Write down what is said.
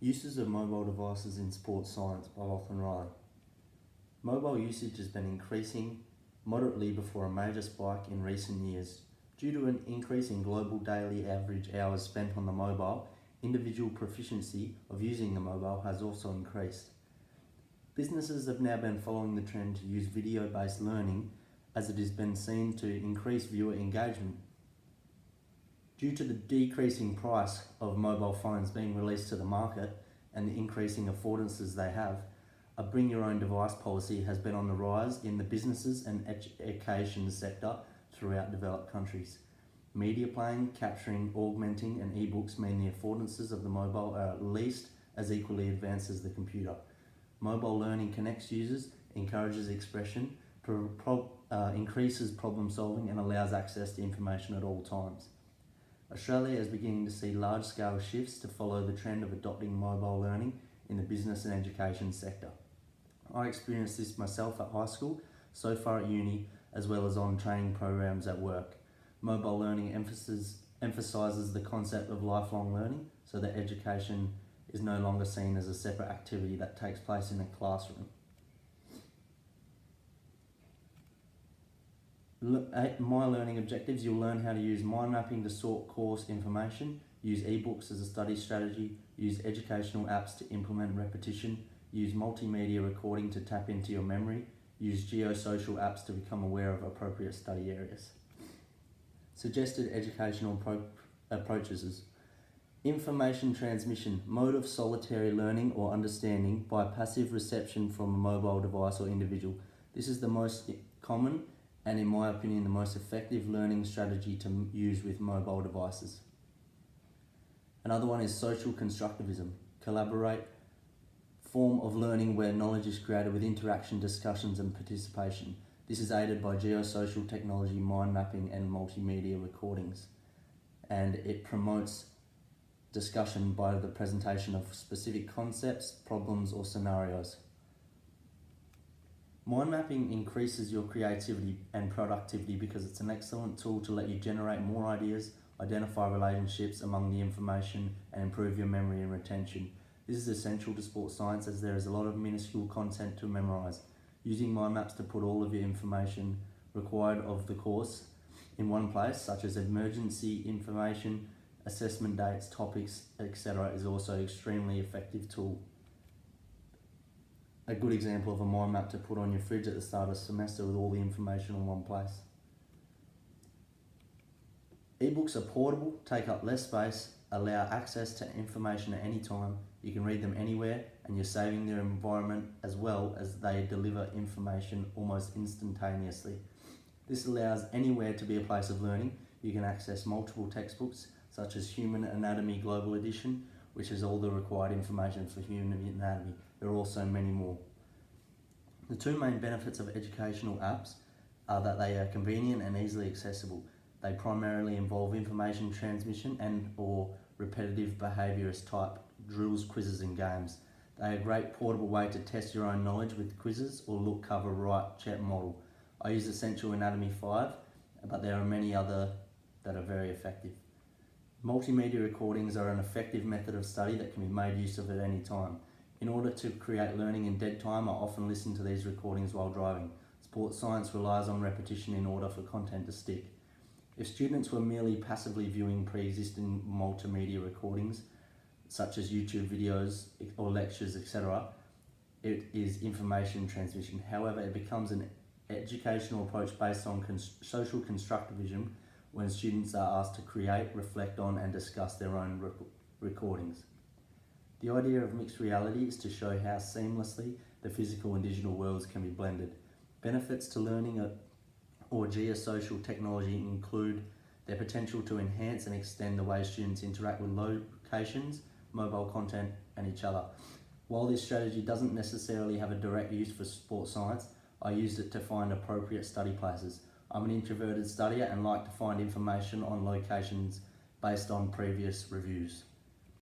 Uses of mobile devices in sports science by Lachlan Riley. Mobile usage has been increasing moderately before a major spike in recent years. Due to an increase in global daily average hours spent on the mobile, individual proficiency of using the mobile has also increased. Businesses have now been following the trend to use video-based learning as it has been seen to increase viewer engagement. Due to the decreasing price of mobile phones being released to the market and the increasing affordances they have, a bring your own device policy has been on the rise in the businesses and education sector throughout developed countries. Media playing, capturing, augmenting and ebooks mean the affordances of the mobile are at least as equally advanced as the computer. Mobile learning connects users, encourages expression, increases problem solving and allows access to information at all times. Australia is beginning to see large-scale shifts to follow the trend of adopting mobile learning in the business and education sector. I experienced this myself at high school, so far at uni, as well as on training programs at work. Mobile learning emphasises the concept of lifelong learning, so that education is no longer seen as a separate activity that takes place in a classroom. My learning objectives: you'll learn how to use mind mapping to sort course information, use ebooks as a study strategy, use educational apps to implement repetition, use multimedia recording to tap into your memory, use geosocial apps to become aware of appropriate study areas. Suggested educational approaches is information transmission, mode of solitary learning or understanding by passive reception from a mobile device or individual. This is the most common and, in my opinion, the most effective learning strategy to use with mobile devices. Another one is social constructivism, collaborate form of learning where knowledge is created with interaction, discussions and participation. This is aided by geosocial technology, mind mapping and multimedia recordings, and it promotes discussion by the presentation of specific concepts, problems or scenarios. Mind mapping increases your creativity and productivity because it's an excellent tool to let you generate more ideas, identify relationships among the information and improve your memory and retention. This is essential to sports science as there is a lot of minuscule content to memorise. Using mind maps to put all of your information required of the course in one place, such as emergency information, assessment dates, topics, etc., is also an extremely effective tool. A good example of a mind map to put on your fridge at the start of the semester with all the information in one place. Ebooks are portable, take up less space, allow access to information at any time. You can read them anywhere and you're saving their environment as well as they deliver information almost instantaneously. This allows anywhere to be a place of learning. You can access multiple textbooks such as Human Anatomy Global Edition, which has all the required information for human anatomy. There are also many more. The two main benefits of educational apps are that they are convenient and easily accessible. They primarily involve information transmission and or repetitive behaviourist type drills, quizzes and games. They are a great portable way to test your own knowledge with quizzes or look, cover, write, check model. I use Essential Anatomy 5, but there are many other that are very effective. Multimedia recordings are an effective method of study that can be made use of at any time. In order to create learning in dead time, I often listen to these recordings while driving. Sports science relies on repetition in order for content to stick. If students were merely passively viewing pre-existing multimedia recordings, such as YouTube videos or lectures, etc., it is information transmission. However, it becomes an educational approach based on social constructivism when students are asked to create, reflect on and discuss their own recordings. The idea of mixed reality is to show how seamlessly the physical and digital worlds can be blended. Benefits to learning or geosocial technology include their potential to enhance and extend the way students interact with locations, mobile content and each other. While this strategy doesn't necessarily have a direct use for sports science, I used it to find appropriate study places. I'm an introverted studier and like to find information on locations based on previous reviews.